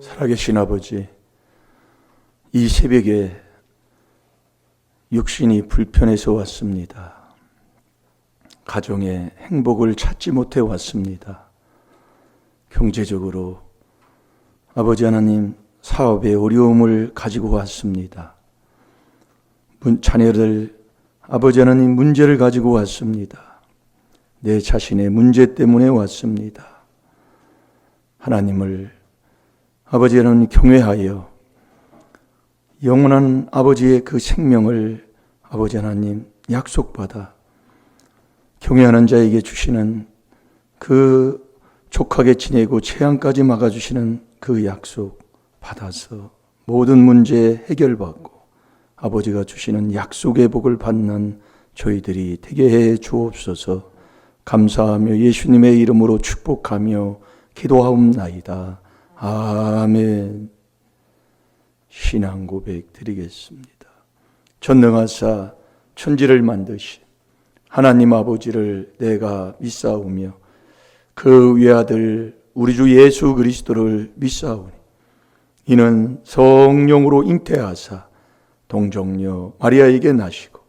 살아계신 아버지, 이 새벽에 육신이 불편해서 왔습니다. 가정의 행복을 찾지 못해 왔습니다. 경제적으로 아버지 하나님 사업에 어려움을 가지고 왔습니다. 자녀들 아버지 하나님 문제를 가지고 왔습니다. 내 자신의 문제 때문에 왔습니다. 하나님을 아버지 하나님 경외하여 영원한 아버지의 그 생명을 아버지 하나님 약속받아 경외하는 자에게 주시는 그 족하게 지내고 재앙까지 막아주시는 그 약속 받아서 모든 문제 해결받고 아버지가 주시는 약속의 복을 받는 저희들이 되게 해 주옵소서. 감사하며 예수님의 이름으로 축복하며 기도하옵나이다. 아멘. 신앙 고백 드리겠습니다. 전능하사 천지를 만드신 하나님 아버지를 내가 믿사오며 그 외아들 우리 주 예수 그리스도를 믿사오니 이는 성령으로 잉태하사 동정녀 마리아에게 나시고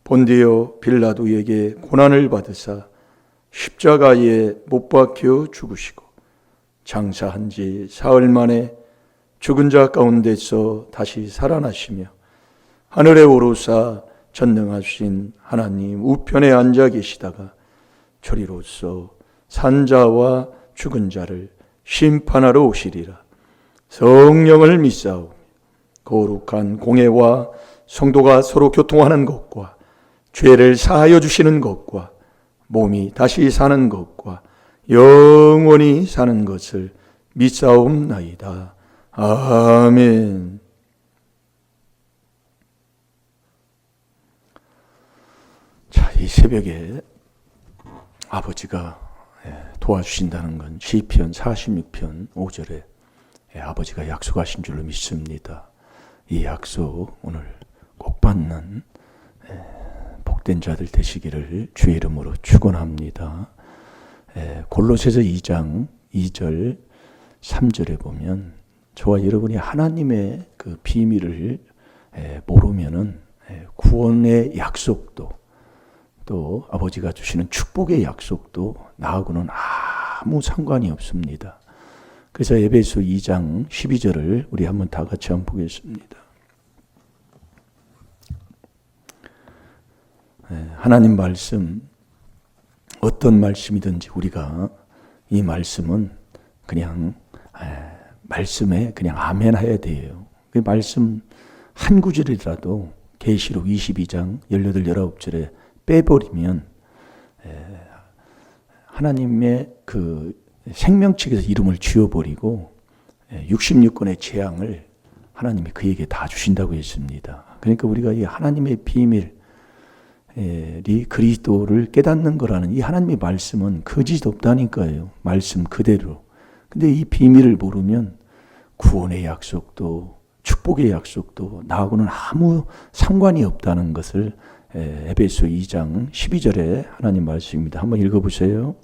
본디오 빌라도에게 고난을 받으사 십자가에 못 박혀 죽으시고 장사한 지 사흘 만에 죽은 자 가운데서 다시 살아나시며 하늘에 오르사 전능하신 하나님 우편에 앉아 계시다가 저리로서 산자와 죽은 자를 심판하러 오시리라. 성령을 믿사오며 거룩한 공회와 성도가 서로 교통하는 것과 죄를 사하여 주시는 것과 몸이 다시 사는 것과 영원히 사는 것을 믿사옵나이다. 아멘. 자, 이 새벽에 아버지가 도와주신다는 건 시편 46편 5절에 아버지가 약속하신 줄로 믿습니다. 이 약속 오늘 꼭 받는 복된 자들 되시기를 주의 이름으로 축원합니다. 골로새서 2장 2절 3절에 보면 저와 여러분이 하나님의 그 비밀을 모르면은 구원의 약속도 또 아버지가 주시는 축복의 약속도 나하고는 아무 상관이 없습니다. 그래서 에베소 2장 12절을 우리 한번 다 같이 한번 보겠습니다. 하나님 말씀 어떤 말씀이든지 우리가 이 말씀은 그냥 말씀에 그냥 아멘 해야 돼요. 그 말씀 한 구절이라도 계시록 22장 18, 19절에 빼버리면 하나님의 그 생명책에서 이름을 지워버리고 66권의 재앙을 하나님이 그에게 다 주신다고 했습니다. 그러니까 우리가 이 하나님의 비밀이 그리스도를 깨닫는 거라는 이 하나님의 말씀은 거짓 없다니까요. 말씀 그대로. 근데 이 비밀을 모르면 구원의 약속도 축복의 약속도 나하고는 아무 상관이 없다는 것을 에베소 2장 12절에 하나님 말씀입니다. 한번 읽어보세요.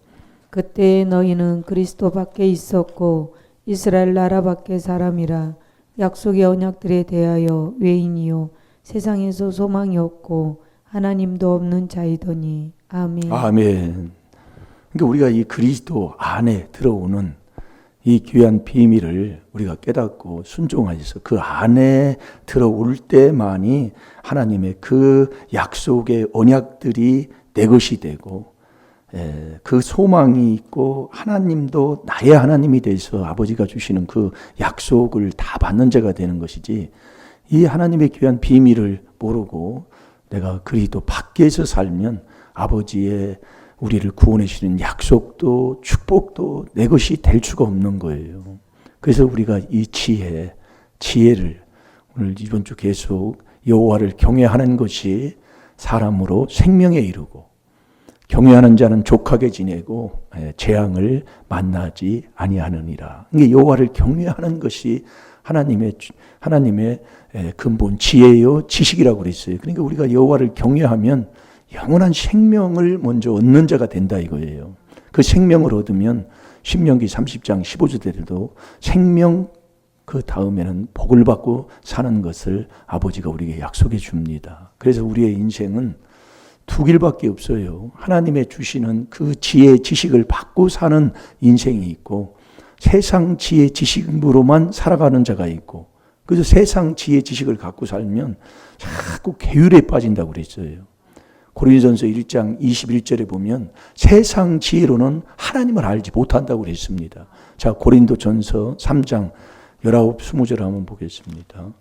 그때 너희는 그리스도 밖에 있었고 이스라엘 나라 밖의 사람이라 약속의 언약들에 대하여 외인이요 세상에서 소망이 없고 하나님도 없는 자이더니. 아멘. 아멘. 그러니까 우리가 이 그리스도 안에 들어오는 이 귀한 비밀을 우리가 깨닫고 순종하여서 그 안에 들어올 때만이 하나님의 그 약속의 언약들이 내 것이 되고 그 소망이 있고 하나님도 나의 하나님이 돼서 아버지가 주시는 그 약속을 다 받는 자가 되는 것이지, 이 하나님의 귀한 비밀을 모르고 내가 그리스도 밖에서 살면 아버지의 우리를 구원해 주시는 약속도 축복도 내 것이 될 수가 없는 거예요. 그래서 우리가 이 지혜를 오늘 이번 주 계속 여호와를 경외하는 것이 사람으로 생명에 이르고 경외하는 자는 족하게 지내고 재앙을 만나지 아니하느니라. 이게 여호와를 경외하는 것이 하나님의 근본 지혜요 지식이라고 그랬어요. 그러니까 우리가 여호와를 경외하면 영원한 생명을 먼저 얻는 자가 된다 이거예요. 그 생명을 얻으면 신명기 30장 15절에도 생명 그 다음에는 복을 받고 사는 것을 아버지가 우리에게 약속해 줍니다. 그래서 우리의 인생은 두 길밖에 없어요. 하나님의 주시는 그 지혜 지식을 받고 사는 인생이 있고, 세상 지혜 지식으로만 살아가는 자가 있고, 그래서 세상 지혜 지식을 갖고 살면 자꾸 계율에 빠진다고 그랬어요. 고린도전서 1장 21절에 보면 세상 지혜로는 하나님을 알지 못한다고 그랬습니다. 자, 고린도전서 3장 19, 20절 한번 보겠습니다.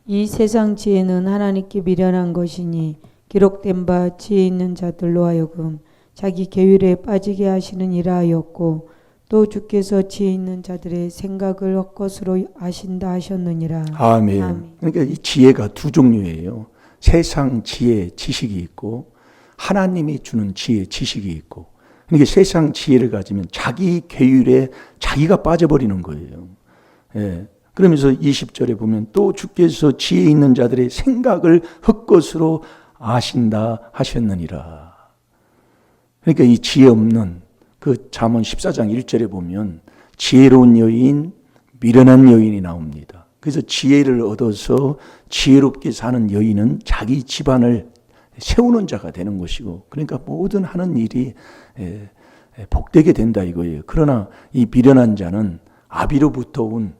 이 세상 지혜는 하나님께 미련한 것이니 기록된 바 지혜 있는 자들로 하여금 자기 계율에 빠지게 하시느니라 하였고, 또 주께서 지혜 있는 자들의 생각을 헛것으로 아신다 하셨느니라. 아멘. 아멘. 그러니까 이 지혜가 두 종류예요. 세상 지혜 지식이 있고, 하나님이 주는 지혜 지식이 있고. 그러니까 세상 지혜를 가지면 자기 계율에 자기가 빠져버리는 거예요. 예. 그러면서 20절에 보면 또 주께서 지혜 있는 자들의 생각을 헛것으로 아신다 하셨느니라. 그러니까 이 지혜 없는 그 잠언 14장 1절에 보면 지혜로운 여인, 미련한 여인이 나옵니다. 그래서 지혜를 얻어서 지혜롭게 사는 여인은 자기 집안을 세우는 자가 되는 것이고, 그러니까 모든 하는 일이 복되게 된다 이거예요. 그러나 이 미련한 자는 아비로부터 온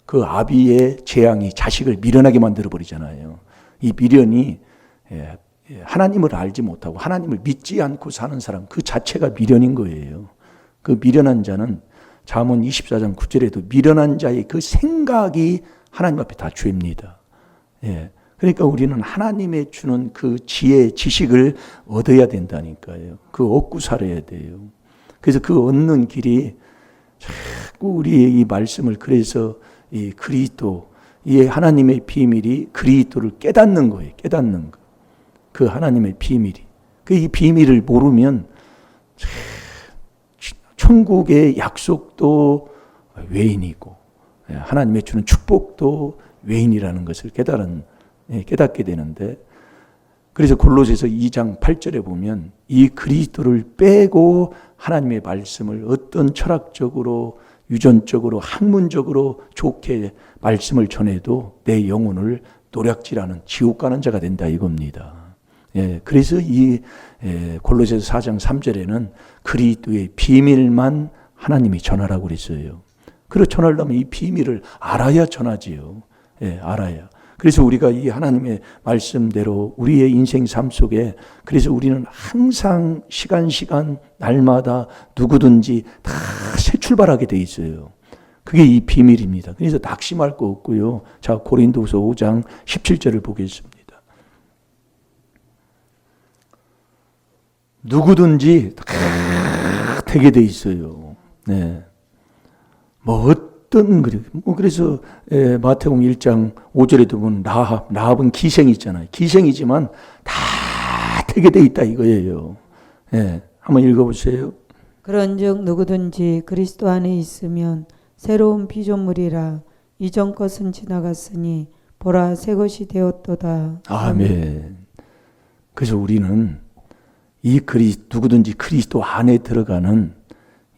그 아비의 재앙이 자식을 미련하게 만들어 버리잖아요. 이 미련이 하나님을 알지 못하고 하나님을 믿지 않고 사는 사람 그 자체가 미련인 거예요. 그 미련한 자는 잠언 24장 9절에도 미련한 자의 그 생각이 하나님 앞에 다 죄입니다. 예. 그러니까 우리는 하나님의 주는 그 지혜, 지식을 얻어야 된다니까요. 그 얻고 살아야 돼요. 그래서 그 얻는 길이 자꾸 우리의 이 말씀을, 그래서 이 그리스도, 이 하나님의 비밀이 그리스도를 깨닫는 거예요. 깨닫는 거. 그 하나님의 비밀이. 그 이 비밀을 모르면 천국의 약속도 외인이고 하나님의 주는 축복도 외인이라는 것을 깨닫게 되는데, 그래서 골로새서 2장 8절에 보면 이 그리스도를 빼고 하나님의 말씀을 어떤 철학적으로, 유전적으로, 학문적으로 좋게 말씀을 전해도 내 영혼을 노략질하는 지옥 가는 자가 된다 이겁니다. 예, 그래서 이 골로새서 4장 3절에는 그리스도의 비밀만 하나님이 전하라고 그랬어요. 그리고 전하려면 이 비밀을 알아야 전하지요. 예, 알아야. 그래서 우리가 이 하나님의 말씀대로 우리의 인생 삶 속에, 그래서 우리는 항상 시간 날마다 누구든지 다 새 출발하게 돼 있어요. 그게 이 비밀입니다. 그래서 낙심할 거 없고요. 자, 고린도서 5장 17절을 보겠습니다. 누구든지 다 되게 돼 있어요. 네. 그래서 마태복음 1장 5절에도 보면 라합은 기생이 있잖아요. 기생이지만 다 되게 돼 있다 이거예요. 예, 한번 읽어보세요. 그런즉 누구든지 그리스도 안에 있으면 새로운 피조물이라, 이전 것은 지나갔으니 보라 새 것이 되었도다. 아멘. 그래서 우리는 이 누구든지 그리스도 안에 들어가는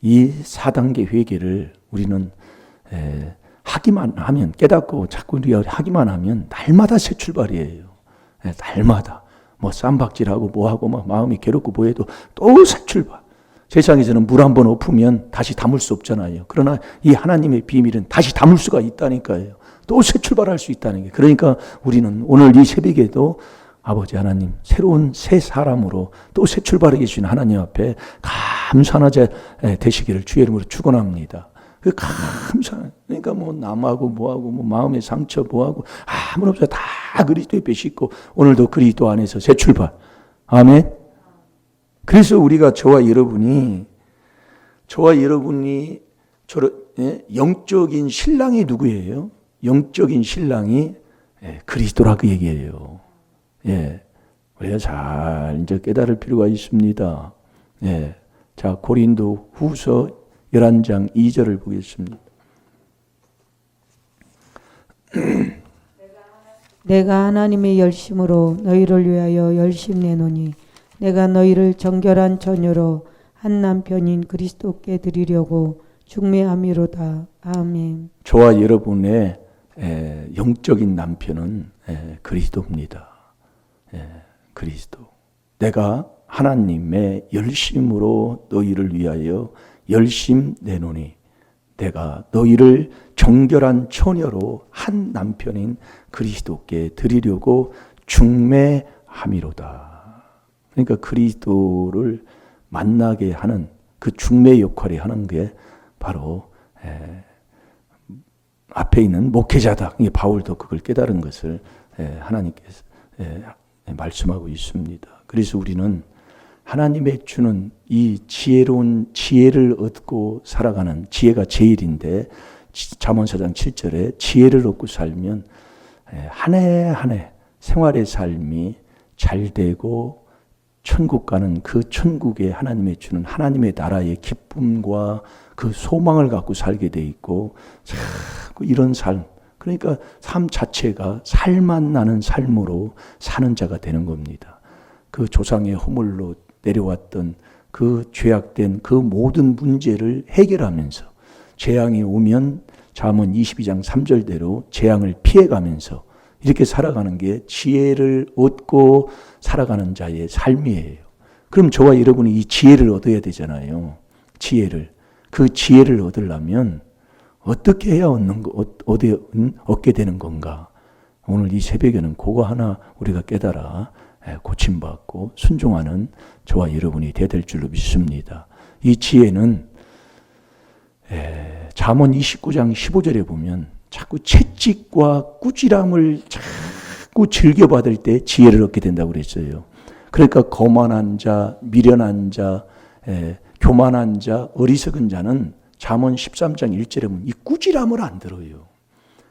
이 4단계 회개를 우리는 하기만 하면, 깨닫고 자꾸 우리가 하기만 하면 날마다 새 출발이에요. 날마다 뭐 쌈박질하고 뭐하고 막 마음이 괴롭고 뭐해도 또 새 출발. 세상에서는 물 한 번 엎으면 다시 담을 수 없잖아요. 그러나 이 하나님의 비밀은 다시 담을 수가 있다니까요. 또 새 출발할 수 있다는 게. 그러니까 우리는 오늘 이 새벽에도 아버지 하나님, 새로운 새 사람으로 또 새 출발하게 해주신 하나님 앞에 감사한 자 되시기를 주의 이름으로 축원합니다. 그 감사. 그러니까 뭐 남하고 뭐하고 뭐 마음의 상처 뭐하고 아무런 없어. 다 그리스도에 뵙고 오늘도 그리스도 안에서 새 출발. 아멘. 그래서 우리가 저와 여러분이 영적인 신랑이 누구예요? 영적인 신랑이 그리스도라고 얘기해요. 예. 우리가 잘 이제 깨달을 필요가 있습니다. 예. 자, 고린도 후서 11장 2절을 보겠습니다. 내가 하나님의 열심으로 너희를 위하여 열심 내노니 내가 너희를 정결한 처녀로 한 남편인 그리스도께 드리려고 중매함이로다. 아멘. 저와 여러분의 영적인 남편은 그리스도입니다. 그리스도. 내가 하나님의 열심으로 너희를 위하여 열심 내노니 내가 너희를 정결한 처녀로 한 남편인 그리스도께 드리려고 중매함이로다. 그러니까 그리스도를 만나게 하는 그 중매 역할이 하는 게 바로 앞에 있는 목회자다. 바울도 그걸 깨달은 것을 하나님께서 말씀하고 있습니다. 그래서 우리는 하나님의 주는 이 지혜로운 지혜를 얻고 살아가는 지혜가 제일인데 잠언4장 7절에 지혜를 얻고 살면 한 해 한 해 생활의 삶이 잘 되고 천국 가는 그 천국에 하나님의 주는 하나님의 나라의 기쁨과 그 소망을 갖고 살게 돼 있고 자꾸 이런 삶 그러니까 삶 자체가 살만 나는 삶으로 사는 자가 되는 겁니다. 그 조상의 허물로 내려왔던 그 죄악된 그 모든 문제를 해결하면서 재앙이 오면 잠언 22장 3절대로 재앙을 피해가면서 이렇게 살아가는 게 지혜를 얻고 살아가는 자의 삶이에요. 그럼 저와 여러분이 이 지혜를 얻어야 되잖아요. 지혜를. 그 지혜를 얻으려면 어떻게 해야 얻게 되는 건가? 오늘 이 새벽에는 그거 하나 우리가 깨달아 고침받고 순종하는 저와 여러분이 돼야 될 줄로 믿습니다. 이 지혜는 잠언 29장 15절에 보면 자꾸 채찍과 꾸지람을 자꾸 즐겨받을 때 지혜를 얻게 된다고 그랬어요. 그러니까 거만한 자, 미련한 자, 교만한 자, 어리석은 자는 잠언 13장 1절에 보면 이 꾸지람을 안 들어요.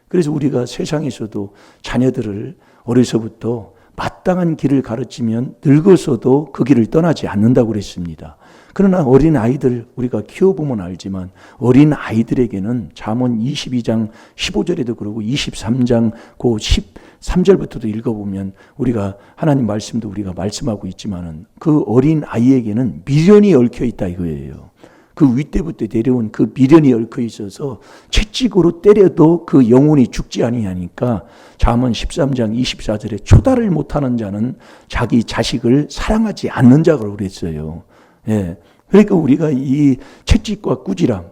그래서 우리가 세상에서도 자녀들을 어려서부터 마땅한 길을 가르치면 늙어서도 그 길을 떠나지 않는다고 그랬습니다. 그러나 어린 아이들 우리가 키워보면 알지만 어린 아이들에게는 잠언 22장 15절에도 그러고 23장 그 13절부터도 읽어보면 우리가 하나님 말씀도 우리가 말씀하고 있지만은 그 어린 아이에게는 미련이 얽혀 있다 이거예요. 그 윗대부터 내려온 그 미련이 얽혀 있어서 채찍으로 때려도 그 영혼이 죽지 아니하니까 잠언 13장 24절에 초달을 못하는 자는 자기 자식을 사랑하지 않는 자라고 그랬어요. 예. 그러니까 우리가 이 채찍과 꾸지람,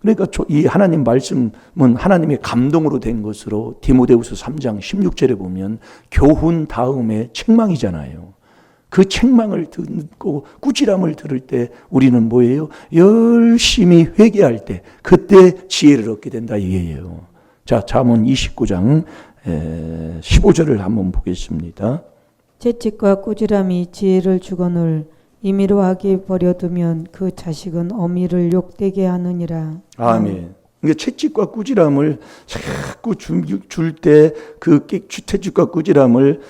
그러니까 이 하나님 말씀은 하나님의 감동으로 된 것으로 디모데후서 3장 16절에 보면 교훈 다음에 책망이잖아요. 그 책망을 듣고 꾸지람을 들을 때 우리는 뭐예요? 열심히 회개할 때 그때 지혜를 얻게 된다 이게예요. 자, 잠언 29장 15절을 한번 보겠습니다. 채찍과 꾸지람이 지혜를 주거늘 임의로 하게 버려두면 그 자식은 어미를 욕되게 하느니라. 아멘. 그러니까 채찍과 꾸지람을 자꾸 줄 때 그 채찍과 꾸지람을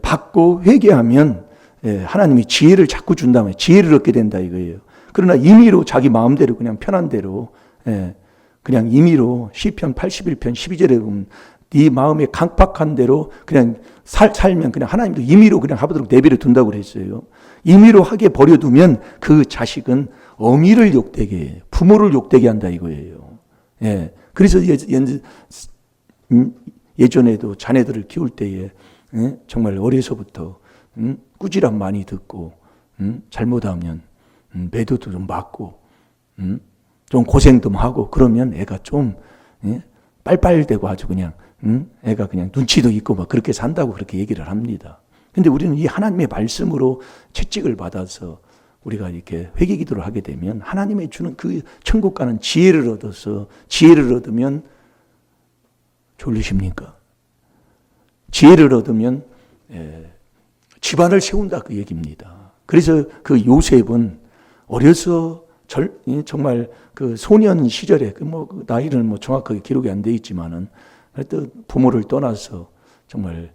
받고 회개하면 하나님이 지혜를 자꾸 준다면 지혜를 얻게 된다 이거예요. 그러나 임의로 자기 마음대로 그냥 편한 대로 그냥 임의로 시편 81편 12절에 보면 네 마음에 강팍한 대로 그냥 살면 그냥 하나님도 임의로 그냥 하도록 내버려 둔다고 그랬어요. 임의로 하게 버려두면 그 자식은 어미를 욕되게 해요. 부모를 욕되게 한다 이거예요. 예. 그래서 예전에도 자녀들을 키울 때에 정말 어려서부터 꾸지람 많이 듣고 잘못하면 매도도 좀 맞고 좀 고생도 하고 그러면 애가 좀 빨빨대고 아주 그냥 애가 그냥 눈치도 있고 막 그렇게 산다고 그렇게 얘기를 합니다. 근데 우리는 이 하나님의 말씀으로 채찍을 받아서 우리가 이렇게 회개 기도를 하게 되면 하나님의 주는 그 천국 가는 지혜를 얻어서 지혜를 얻으면 졸리십니까? 지혜를 얻으면 집안을 세운다 그 얘기입니다. 그래서 그 요셉은 어려서 정말 그 소년 시절에 그 나이는 정확하게 기록이 안 돼 있지만은 하여튼 부모를 떠나서 정말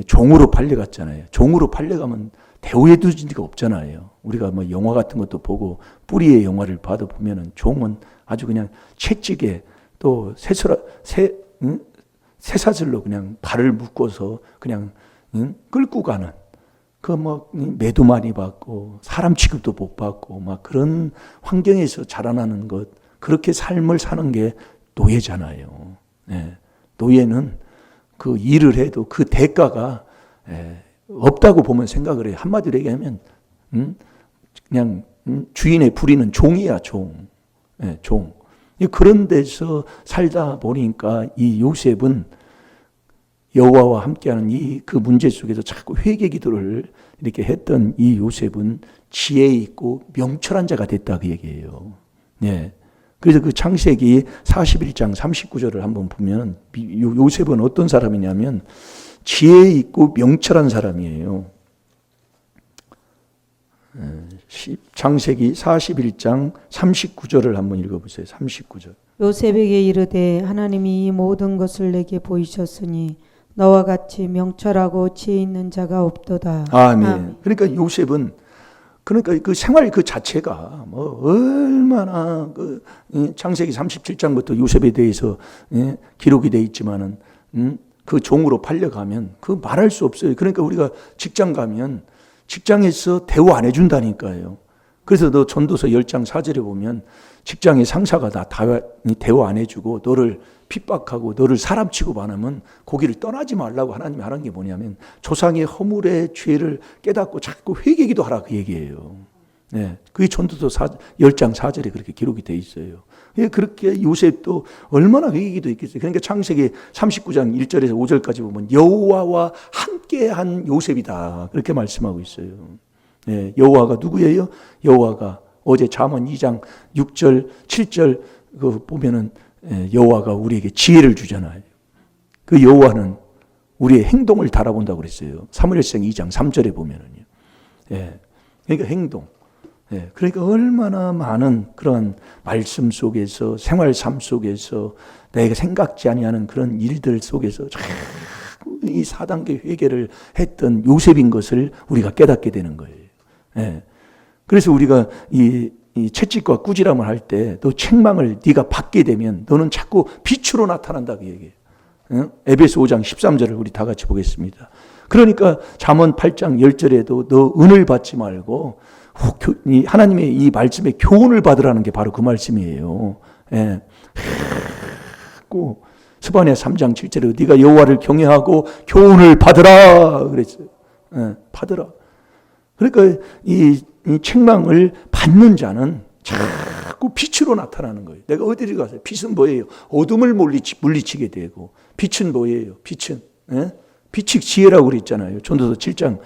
종으로 팔려갔잖아요. 종으로 팔려가면 대우해 두진 데가 없잖아요. 우리가 영화 같은 것도 보고 뿌리의 영화를 봐도 보면은 종은 아주 그냥 채찍에 또 쇠사슬로 그냥 발을 묶어서 그냥 끌고 가는 매도 많이 받고 사람 취급도 못 받고 막 그런 환경에서 자라나는 것, 그렇게 삶을 사는 게 노예잖아요. 예. 노예는 그 일을 해도 그 대가가 없다고 보면 생각을 해요. 한마디로 얘기하면 그냥 주인의 부리는 종이야, 종. 예, 종. 그런 데서 살다 보니까 이 요셉은 여호와와 함께하는 그 문제 속에서 자꾸 회개 기도를 이렇게 했던 이 요셉은 지혜 있고 명철한 자가 됐다 그 얘기예요. 네. 그래서 그 창세기 41장 39절을 한번 보면 요셉은 어떤 사람이냐면 지혜 있고 명철한 사람이에요. 창세기 41장 39절을 한번 읽어보세요. 39절. 요셉에게 이르되 하나님이 이 모든 것을 내게 보이셨으니 너와 같이 명철하고 지혜 있는 자가 없도다. 아멘. 그러니까 요셉은 그 생활 그 자체가 얼마나 창세기 37장부터 요셉에 대해서 기록이 돼 있지만은 그 종으로 팔려가면 그 말할 수 없어요. 그러니까 우리가 직장 가면 직장에서 대우 안 해준다니까요. 그래서 너 전도서 10장 4절에 보면 직장의 상사가 다 대우 안 해주고 너를 핍박하고 너를 사람 취급 안 하면 거기를 떠나지 말라고 하나님이 하는 게 뭐냐면 조상의 허물의 죄를 깨닫고 자꾸 회개기도 하라 그 얘기예요. 네, 그게 전도서 10장 4절에 그렇게 기록이 돼 있어요. 그렇게 요셉도 얼마나 회개기도 있겠어요. 그러니까 창세기 39장 1절에서 5절까지 보면 여호와와 함께한 요셉이다 그렇게 말씀하고 있어요. 네, 여호와가 누구예요? 여호와가 어제 잠언 2장 6절 7절 그 보면은 여호와가 우리에게 지혜를 주잖아요. 그 여호와는 우리의 행동을 달아본다고 그랬어요. 사무엘상 2장 3절에 보면은요. 예. 그러니까 행동. 예. 그러니까 얼마나 많은 그런 말씀 속에서 생활 삶 속에서 내가 생각지 아니하는 그런 일들 속에서 자꾸 이 4단계 회개를 했던 요셉인 것을 우리가 깨닫게 되는 거예요. 예. 그래서 우리가 이 채찍과 꾸지람을 할 때 너 책망을 네가 받게 되면 너는 자꾸 빛으로 나타난다 그 얘기예요. 에베소 5장 13절을 우리 다 같이 보겠습니다. 그러니까 잠언 8장 10절에도 너 은을 받지 말고 하나님의 이 말씀에 교훈을 받으라는 게 바로 그 말씀이에요. 예. 스바냐 3장 7절에 네가 여호와를 경외하고 교훈을 받으라 그랬어요. 예. 받으라. 그러니까 이 책망을 받는 자는 자꾸 빛으로 나타나는 거예요. 내가 어디를 가서 빛은 뭐예요? 어둠을 물리치게 되고 빛은 뭐예요? 빛은 빛이 지혜라고 그랬잖아요. 전도서 7장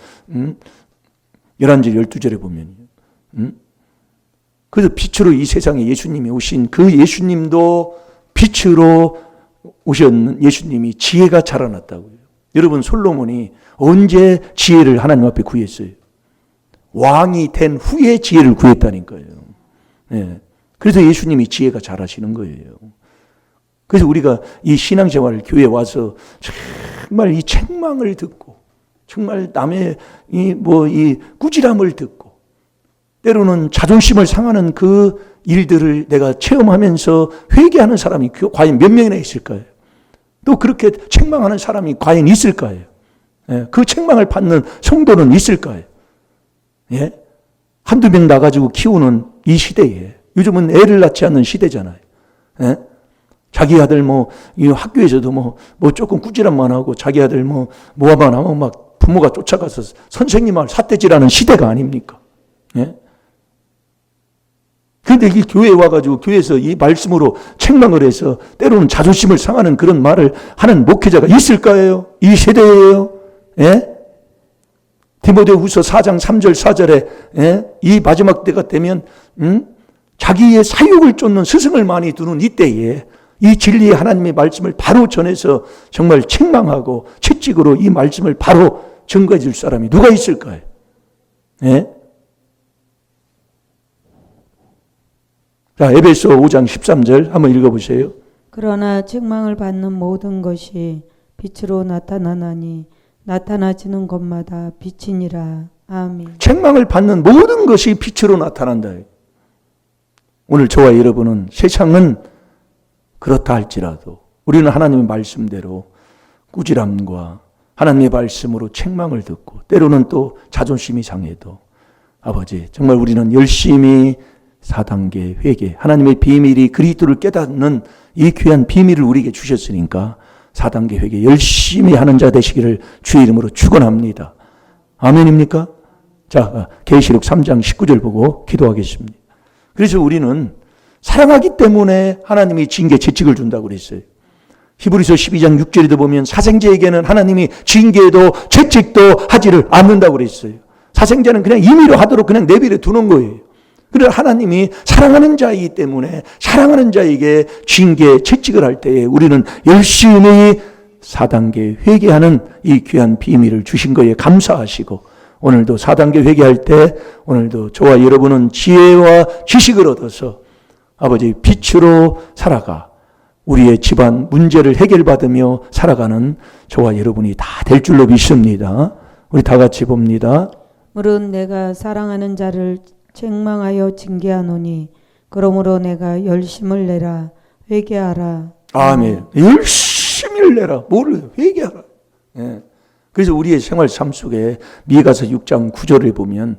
11절 12절에 보면 그래서 빛으로 이 세상에 예수님이 오신 그 예수님도 빛으로 오셨는 예수님이 지혜가 자라났다고요. 여러분 솔로몬이 언제 지혜를 하나님 앞에 구했어요? 왕이 된 후에 지혜를 구했다니까요. 예. 그래서 예수님이 지혜가 잘하시는 거예요. 그래서 우리가 이 신앙생활 교회에 와서 정말 이 책망을 듣고 정말 남의 이 꾸지람을 듣고 때로는 자존심을 상하는 그 일들을 내가 체험하면서 회개하는 사람이 과연 몇 명이나 있을까요? 또 그렇게 책망하는 사람이 과연 있을까요? 예. 그 책망을 받는 성도는 있을까요? 예? 한두 명 나가지고 키우는 이 시대에 요즘은 애를 낳지 않는 시대잖아요. 예? 자기 아들 이 학교에서도 조금 꾸지람만 하고 자기 아들 뭐만 하면 막 부모가 쫓아가서 선생님을 삿대질하는 시대가 아닙니까? 예? 그런데 이 교회에 와가지고 교회에서 이 말씀으로 책망을 해서 때로는 자존심을 상하는 그런 말을 하는 목회자가 있을까요? 이 시대예요. 예? 디모데후서 4장 3절 4절에 이 마지막 때가 되면 자기의 사욕을 쫓는 스승을 많이 두는 이때에 이 진리의 하나님의 말씀을 바로 전해서 정말 책망하고 채찍으로 이 말씀을 바로 증거해 줄 사람이 누가 있을까요? 예? 자, 에베소 5장 13절 한번 읽어보세요. 그러나 책망을 받는 모든 것이 빛으로 나타나나니 나타나지는 것마다 빛이니라. 아멘. 책망을 받는 모든 것이 빛으로 나타난다. 오늘 저와 여러분은 세상은 그렇다 할지라도 우리는 하나님의 말씀대로 꾸지람과 하나님의 말씀으로 책망을 듣고 때로는 또 자존심이 상해도 아버지 정말 우리는 열심히 4단계 회개, 하나님의 비밀이 그리스도를 깨닫는 이 귀한 비밀을 우리에게 주셨으니까 4단계 회개 열심히 하는 자 되시기를 주의 이름으로 축원합니다. 아멘입니까? 자, 계시록 3장 19절 보고 기도하겠습니다. 그래서 우리는 사랑하기 때문에 하나님이 징계, 채찍을 준다고 그랬어요. 히브리서 12장 6절에도 보면 사생자에게는 하나님이 징계도 채찍도 하지를 않는다고 그랬어요. 사생자는 그냥 임의로 하도록 그냥 내버려 두는 거예요. 그러나 하나님이 사랑하는 자이기 때문에 사랑하는 자에게 징계, 채찍을 할 때에 우리는 열심히 4단계 회개하는 이 귀한 비밀을 주신 거에 감사하시고 오늘도 4단계 회개할 때 오늘도 저와 여러분은 지혜와 지식을 얻어서 아버지 빛으로 살아가 우리의 집안 문제를 해결받으며 살아가는 저와 여러분이 다 될 줄로 믿습니다. 우리 다 같이 봅니다. 물은 내가 사랑하는 자를 책망하여 징계하노니 그러므로 내가 열심을 내라 회개하라. 아멘. 열심히 내라. 뭐를 회개하라. 예. 그래서 우리의 생활 삶 속에 미가서 6장 9절을 보면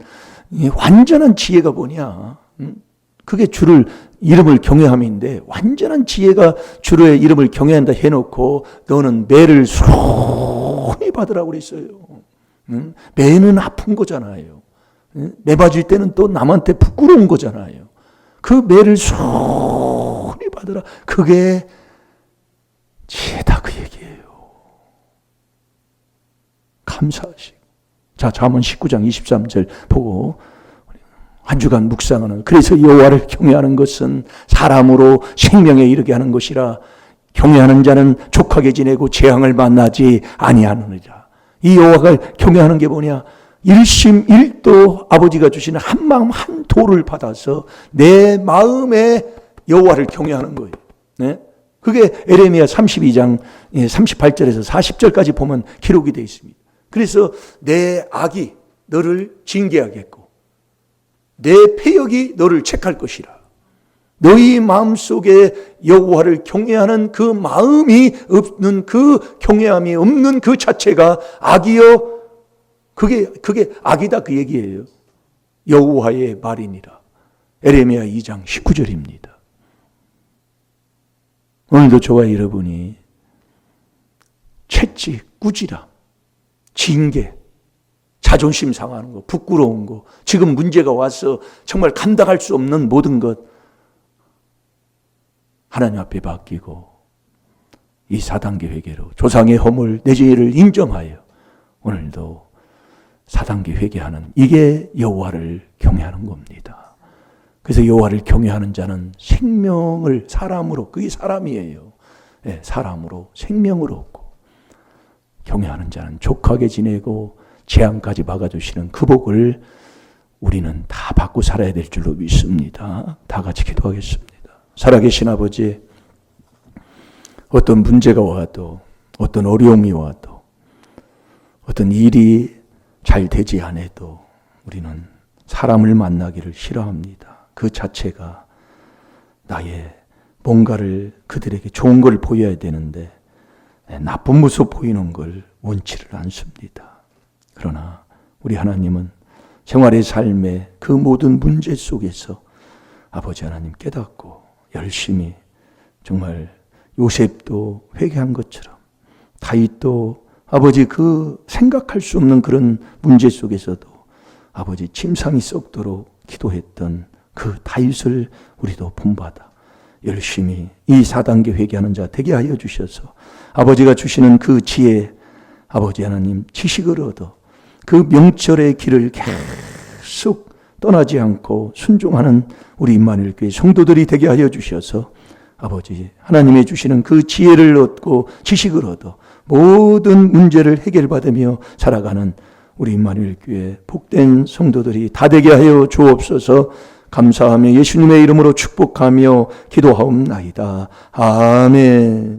완전한 지혜가 뭐냐. 그게 주를 이름을 경외함인데 완전한 지혜가 주의 이름을 경외한다 해놓고 너는 매를 손히 받으라고 그랬어요. 매는 아픈 거잖아요. 매 맞을 때는 또 남한테 부끄러운 거잖아요. 그 매를 손히 받으라. 그게 지혜다 그 얘기예요. 감사하시고. 자, 잠언 19장 23절 보고 한 주간 묵상하는 그래서 여호와를 경외하는 것은 사람으로 생명에 이르게 하는 것이라 경외하는 자는 족하게 지내고 재앙을 만나지 아니하느니라. 이 여호와를 경외하는 게 뭐냐? 일심일도 아버지가 주시는 한 마음 한 도를 받아서 내 마음에 여호와를 경외하는 거예요. 네? 그게 에레미야 32장 38절에서 40절까지 보면 기록이 되어 있습니다. 그래서 내 악이 너를 징계하겠고 내 패역이 너를 책할 것이라. 너희 마음속에 여호와를 경외하는 그 마음이 없는 그 경외함이 없는 그 자체가 악이요. 그게 악이다 그 얘기예요. 여호와의 말이니라. 에레미야 2장 19절입니다. 오늘도 저와 여러분이 채찍, 꾸지람, 징계, 자존심 상하는 거, 부끄러운 거, 지금 문제가 와서 정말 감당할 수 없는 모든 것 하나님 앞에 맡기고 이 4단계 회개로 조상의 허물, 내 죄를 인정하여 오늘도 4단계 회개하는 이게 여호와를 경외하는 겁니다. 그래서 여호와를 경외하는 자는 생명을 사람으로, 그게 사람이에요. 네, 사람으로 생명을 얻고 경외하는 자는 족하게 지내고 재앙까지 막아주시는 그 복을 우리는 다 받고 살아야 될 줄로 믿습니다. 다 같이 기도하겠습니다. 살아계신 아버지, 어떤 문제가 와도 어떤 어려움이 와도 어떤 일이 잘 되지 않아도 우리는 사람을 만나기를 싫어합니다. 그 자체가 나의 뭔가를 그들에게 좋은 걸 보여야 되는데 나쁜 모습 보이는 걸 원치를 않습니다. 그러나 우리 하나님은 생활의 삶의 그 모든 문제 속에서 아버지 하나님 깨닫고 열심히 정말 요셉도 회개한 것처럼 다윗도 아버지 그 생각할 수 없는 그런 문제 속에서도 아버지 침상이 썩도록 기도했던 그 다윗을 우리도 본받아 열심히 이 4단계 회개하는 자 되게 하여 주셔서 아버지가 주시는 그 지혜, 아버지 하나님 지식을 얻어 그 명철의 길을 계속 떠나지 않고 순종하는 우리 임마누엘 교회 성도들이 되게 하여 주셔서 아버지 하나님의 주시는 그 지혜를 얻고 지식을 얻어 모든 문제를 해결받으며 살아가는 우리 임마누엘 교회 복된 성도들이 다 되게 하여 주옵소서. 감사하며 예수님의 이름으로 축복하며 기도하옵나이다. 아멘.